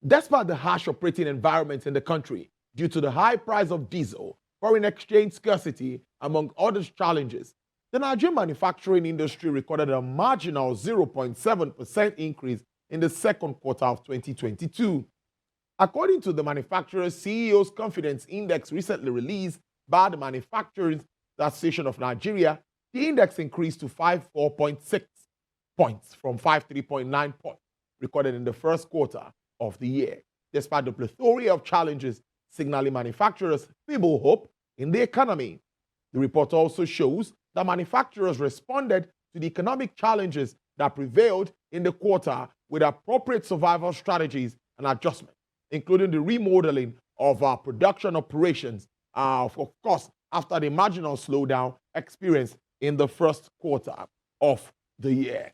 Despite the harsh operating environment in the country due to the high price of diesel, foreign exchange scarcity, among other challenges, the Nigerian manufacturing industry recorded a marginal 0.7% increase in the second quarter of 2022. According to the Manufacturers CEO's Confidence Index recently released by the Manufacturers Association of Nigeria, the index increased to 54.6 points from 53.9 points recorded in the first quarter of the year, despite the plethora of challenges signaling manufacturers' feeble hope in the economy. The report also shows that manufacturers responded to the economic challenges that prevailed in the quarter with appropriate survival strategies and adjustments, including the remodeling of our production operations, of course, after the marginal slowdown experienced in the first quarter of the year.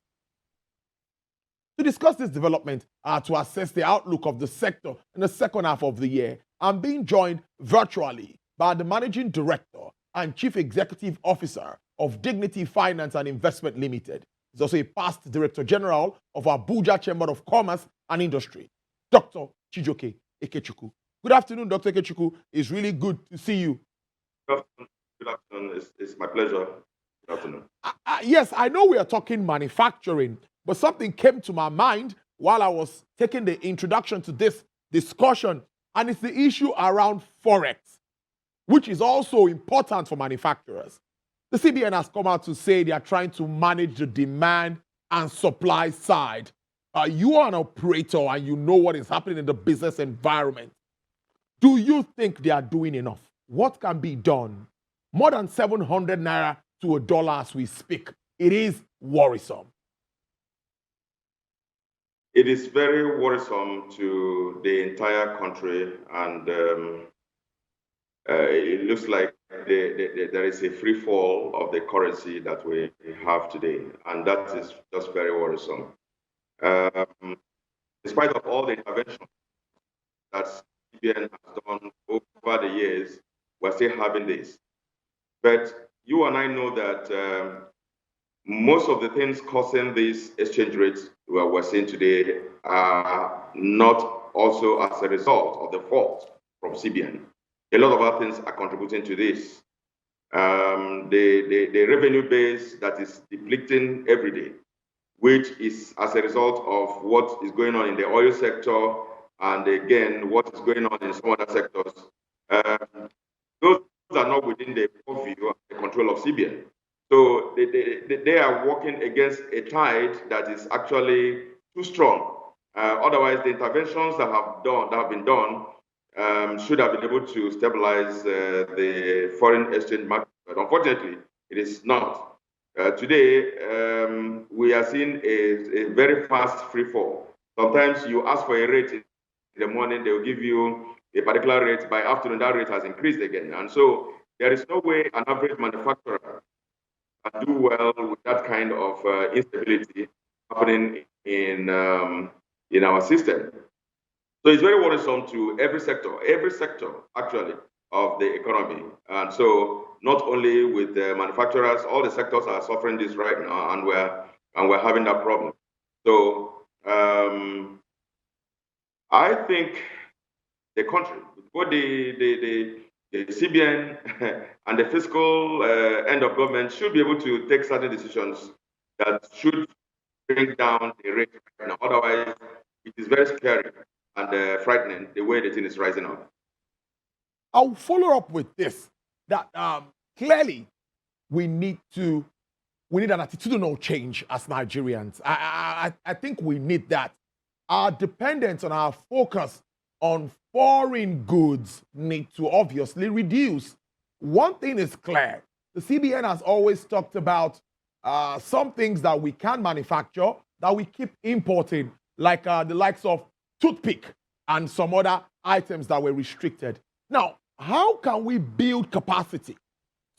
To discuss this development, to assess the outlook of the sector in the second half of the year, I'm being joined virtually by the Managing Director and Chief Executive Officer of Dignity Finance and Investment Limited. He's also a past Director General of Abuja Chamber of Commerce and Industry, Dr. Chijoke Ikechukwu. Good afternoon, Dr. Ikechukwu. It's really good to see you. Good afternoon. It's my pleasure. Good afternoon. Yes, I know we are talking manufacturing, but something came to my mind while I was taking the introduction to this discussion, and it's the issue around Forex, which is also important for manufacturers. The CBN has come out to say they are trying to manage the demand and supply side. You are an operator and you know what is happening in the business environment. Do you think they are doing enough? What can be done? More than 700 Naira to a dollar as we speak. It is worrisome. It is very worrisome to the entire country, and it looks like there is a free fall of the currency that we have today, and that is just very worrisome. In spite of all the intervention that CBN has done over the years, we're still having this. But you and I know that most of the things causing these exchange rates we're seeing today are not also as a result of the fault from CBN. A lot of other things are contributing to this. The revenue base that is depleting every day, which is as a result of what is going on in the oil sector, and again, what is going on in some other sectors. Those are not within the purview and the control of CBN. So they are working against a tide that is actually too strong. Otherwise, the interventions that have been done should have been able to stabilize the foreign exchange market. But unfortunately, it is not. Today, we are seeing a very fast free fall. Sometimes you ask for a rate in the morning, they will give you a particular rate. By afternoon, that rate has increased again. And so there is no way an average manufacturer can do well with that kind of instability happening in our system. So it's very worrisome to every sector actually of the economy. And so not only with the manufacturers, all the sectors are suffering this right now, and we're having that problem. So I think the country, both the CBN and the fiscal end of government should be able to take certain decisions that should bring down the rate right now. Otherwise, it is very scary and frightening the way the thing is rising up. I'll follow up with this, that clearly we need an attitudinal change as Nigerians. I think we need that. Our dependence on our focus on foreign goods need to obviously reduce. One thing is clear. The CBN has always talked about some things that we can manufacture that we keep importing, like the likes of toothpick and some other items that were restricted. Now, how can we build capacity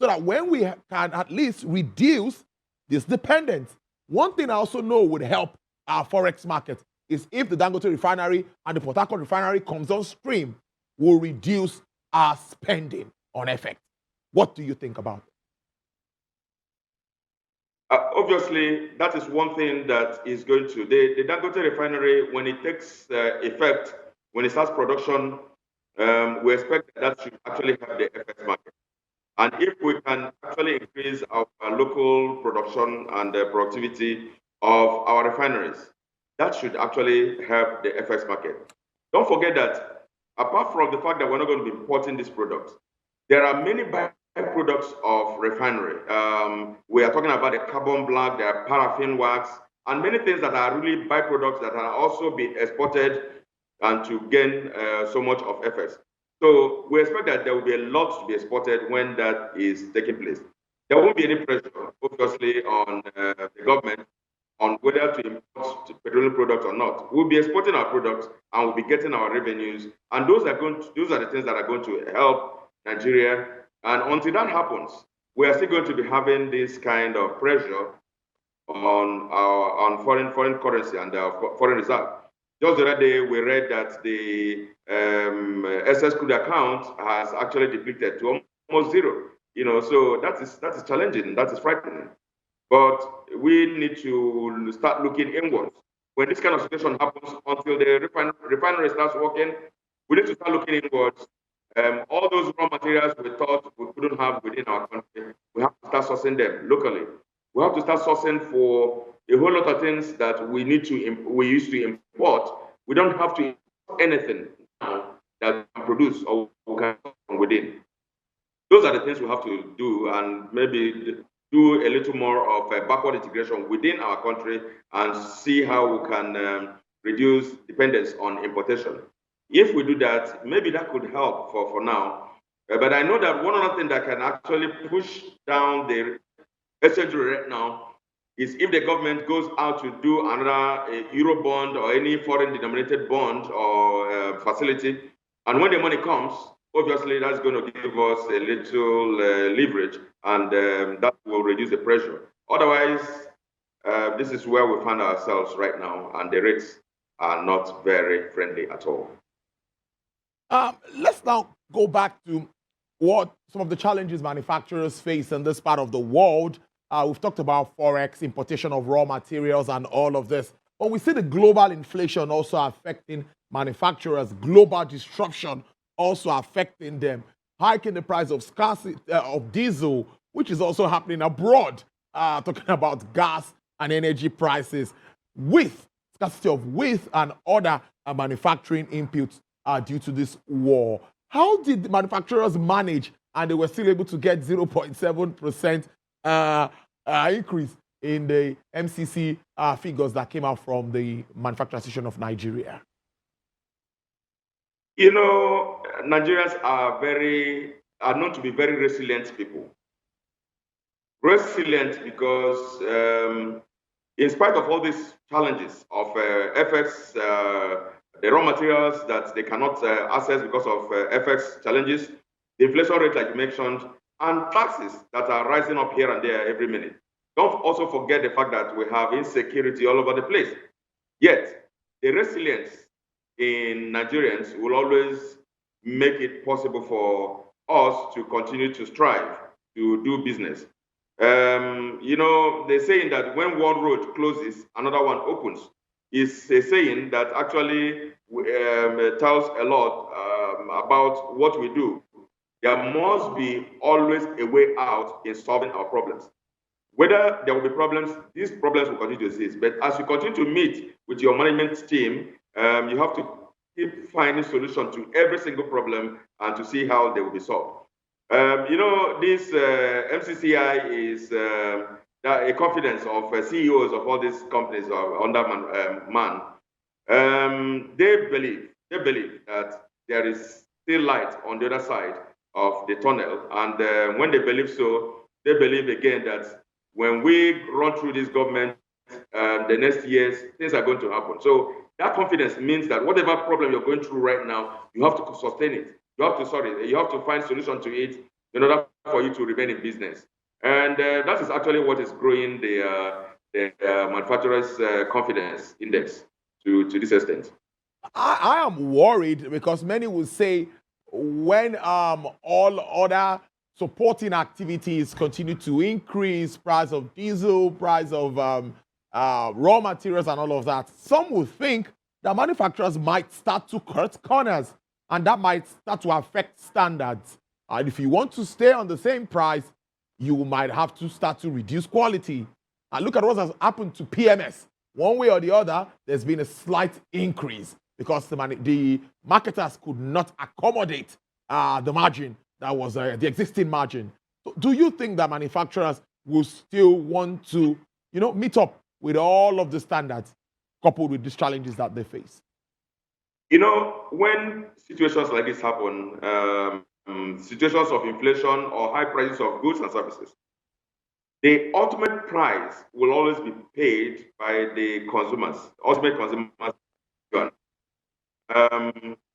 so that when we can at least reduce this dependence? One thing I also know would help our forex market is if the Dangote refinery and the Port Harcourt refinery comes on stream, will reduce our spending on FX. What do you think about it? Obviously, that is one thing that is going to, the Dangote refinery, when it takes effect, when it starts production, we expect that should actually help the FX market. And if we can actually increase our local production and the productivity of our refineries, that should actually help the FX market. Don't forget that apart from the fact that we're not going to be importing these products, there are many byproducts of refinery. We are talking about the carbon black, there are paraffin wax, and many things that are really byproducts that are also being exported and to gain so much of FX. So we expect that there will be a lot to be exported when that is taking place. There won't be any pressure, obviously, on the government on whether to import petroleum products or not. We'll be exporting our products and we'll be getting our revenues, and those are the things that are going to help Nigeria. And until that happens, we are still going to be having this kind of pressure on foreign currency and foreign reserve. Just the other day, we read that the SS crude account has actually depleted to almost zero. So that is challenging. That is frightening. But we need to start looking inwards. When this kind of situation happens, until the refinery starts working, we need to start looking inwards. All those raw materials we thought we couldn't have within our country, we have to start sourcing them locally. We have to start sourcing for a whole lot of things that we used to import. We don't have to import anything now that we can produce or we can from within. Those are the things we have to do, and maybe do a little more of backward integration within our country and see how we can reduce dependence on importation. If we do that, maybe that could help for now. But I know that one other thing that can actually push down the exchange rate right now is if the government goes out to do another Euro bond or any foreign denominated bond or facility, and when the money comes, obviously that's going to give us a little leverage, and that will reduce the pressure. Otherwise, this is where we find ourselves right now, and the rates are not very friendly at all. Let's now go back to what some of the challenges manufacturers face in this part of the world. We've talked about forex, importation of raw materials, and all of this. But we see the global inflation also affecting manufacturers, global disruption also affecting them, hiking the price of scarcity of diesel, which is also happening abroad, talking about gas and energy prices, with scarcity of wheat and other manufacturing inputs due to this war. How did the manufacturers manage, and they were still able to get 0.7% increase in the MCC figures that came out from the Manufacturing Association of Nigeria? Nigerians are known to be very resilient people. Resilient because in spite of all these challenges of FX, the raw materials that they cannot access because of FX challenges, the inflation rate like you mentioned, and taxes that are rising up here and there every minute. Don't also forget the fact that we have insecurity all over the place. Yet, the resilience in Nigerians will always make it possible for us to continue to strive to do business. They're saying that when one road closes, another one opens. Is a saying that actually tells a lot about what we do. There must be always a way out in solving our problems. Whether there will be problems, these problems will continue to exist. But as you continue to meet with your management team, you have to keep finding solutions to every single problem and to see how they will be solved. This MCCI is a confidence of CEOs of all these companies under man. They believe that there is still light on the other side of the tunnel, and when they believe so, they believe again that when we run through this government, the next years, things are going to happen. So that confidence means that whatever problem you're going through right now, you have to sustain it. You have to find solution to it in order for you to remain in business. And that is actually what is growing the manufacturers' confidence index to this extent. I am worried because many will say when all other supporting activities continue to increase, price of diesel, price of raw materials and all of that, some will think the manufacturers might start to cut corners, and that might start to affect standards. And if you want to stay on the same price, you might have to start to reduce quality. And look at what has happened to PMS. One way or the other, there's been a slight increase because the marketers could not accommodate the margin that was the existing margin. So do you think that manufacturers will still want to, meet up with all of the standards coupled with these challenges that they face? When situations like this happen, situations of inflation or high prices of goods and services, the ultimate price will always be paid by the consumers, ultimate consumers.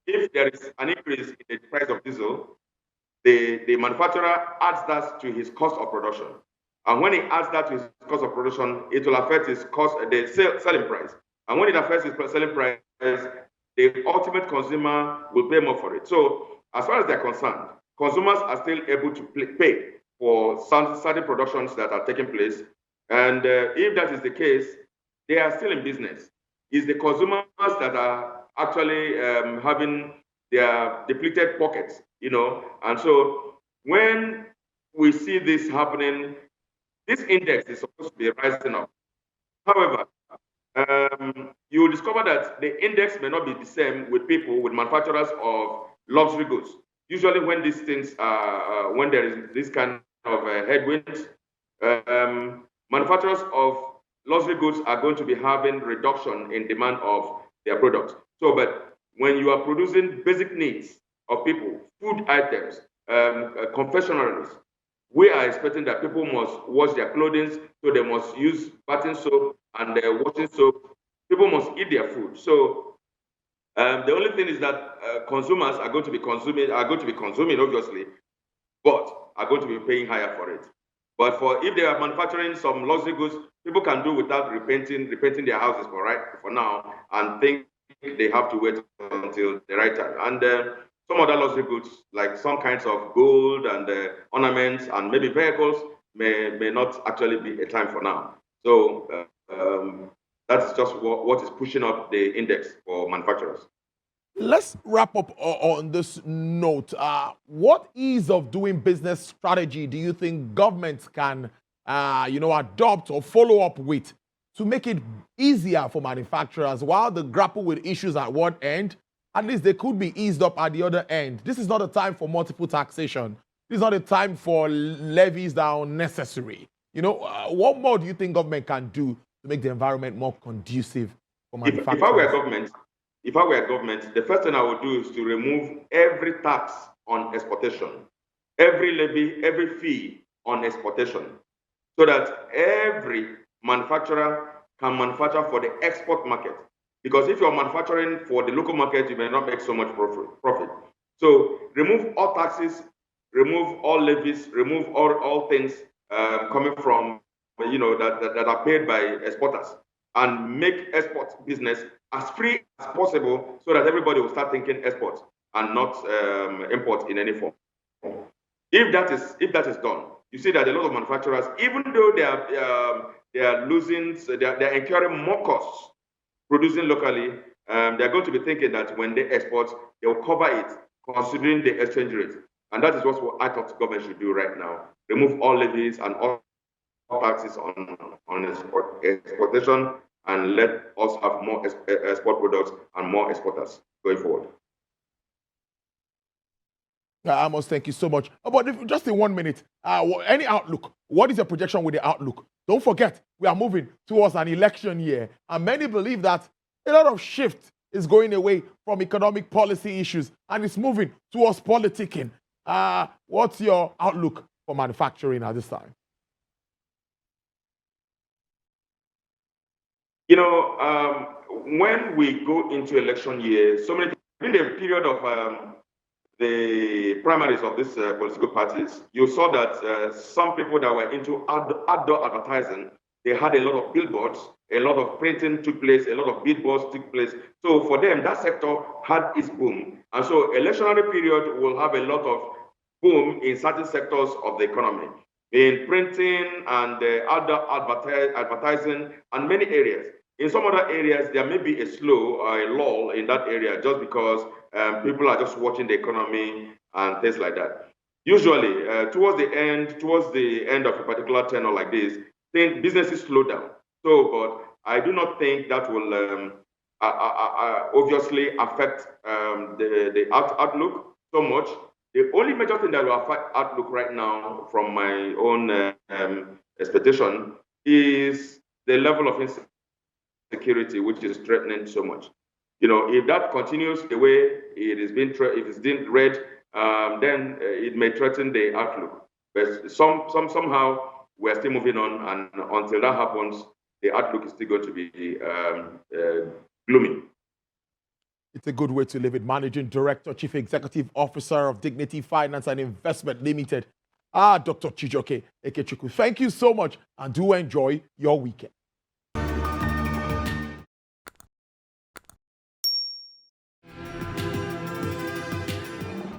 If there is an increase in the price of diesel, the manufacturer adds that to his cost of production. And when he adds that to his cost of production, it will affect his cost, the selling price. And when it affects his selling price, the ultimate consumer will pay more for it. So as far as they're concerned, consumers are still able to pay for certain productions that are taking place. And if that is the case, they are still in business. It's the consumers that are actually having their depleted pockets, And so when we see this happening, this index is supposed to be rising up. However, you will discover that the index may not be the same with people, with manufacturers of luxury goods. Usually when these things, when there is this kind of headwinds, manufacturers of luxury goods are going to be having reduction in demand of their products. So, but when you are producing basic needs of people, food items, confectionaries, we are expecting that people must wash their clothing, so they must use bathing soap and washing soap. People must eat their food. So the only thing is that consumers are going to be consuming, obviously, but are going to be paying higher for it. But if they are manufacturing some luxury goods, people can do without repainting their houses for now, and think they have to wait until the right time. And some other luxury goods, like some kinds of gold and ornaments and maybe vehicles, may not actually be a time for now. So that's just what is pushing up the index for manufacturers. Let's wrap up on this note. What ease of doing business strategy do you think governments can, adopt or follow up with to make it easier for manufacturers while they grapple with issues at one end? At least they could be eased up at the other end. This is not a time for multiple taxation. This is not a time for levies that are unnecessary. What more do you think government can do to make the environment more conducive for manufacturers? If I were government, the first thing I would do is to remove every tax on exportation, every levy, every fee on exportation, so that every manufacturer can manufacture for the export market. Because if you're manufacturing for the local market, you may not make so much profit. So remove all taxes, remove all levies, remove all things coming from, that are paid by exporters, and make export business as free as possible, so that everybody will start thinking export and not import in any form. If that is done, you see that a lot of manufacturers, even though they are losing, they are incurring more costs producing locally, they're going to be thinking that when they export, they will cover it considering the exchange rate. And that is what I thought government should do right now. Remove all levies and all taxes on exportation, and let us have more export products and more exporters going forward. Amos, thank you so much. But just in 1 minute, any outlook? What is your projection with the outlook? Don't forget, we are moving towards an election year, and many believe that a lot of shift is going away from economic policy issues, and it's moving towards politicking. What's your outlook for manufacturing at this time? When we go into election year, in the period of the primaries of these political parties, you saw that some people that were into outdoor advertising, they had a lot of billboards, a lot of printing took place, a lot of billboards took place. So for them, that sector had its boom. And so electionary period will have a lot of boom in certain sectors of the economy, in printing and outdoor advertising and many areas. In some other areas, there may be a slow or a lull in that area just because people are just watching the economy and things like that. Usually, towards the end of a particular tenor like this, businesses slow down. So, but I do not think that will obviously affect the outlook so much. The only major thing that will affect outlook right now, from my own expectation, is the level of insecurity, which is threatening so much. If that continues the way it is being, if it's being read, then it may threaten the outlook. But somehow we're still moving on, and until that happens, the outlook is still going to be gloomy. It's a good way to live it. Managing Director, Chief Executive Officer of Dignity Finance and Investment Limited, Dr. Chijoke Ekechukwu. Thank you so much, and do enjoy your weekend.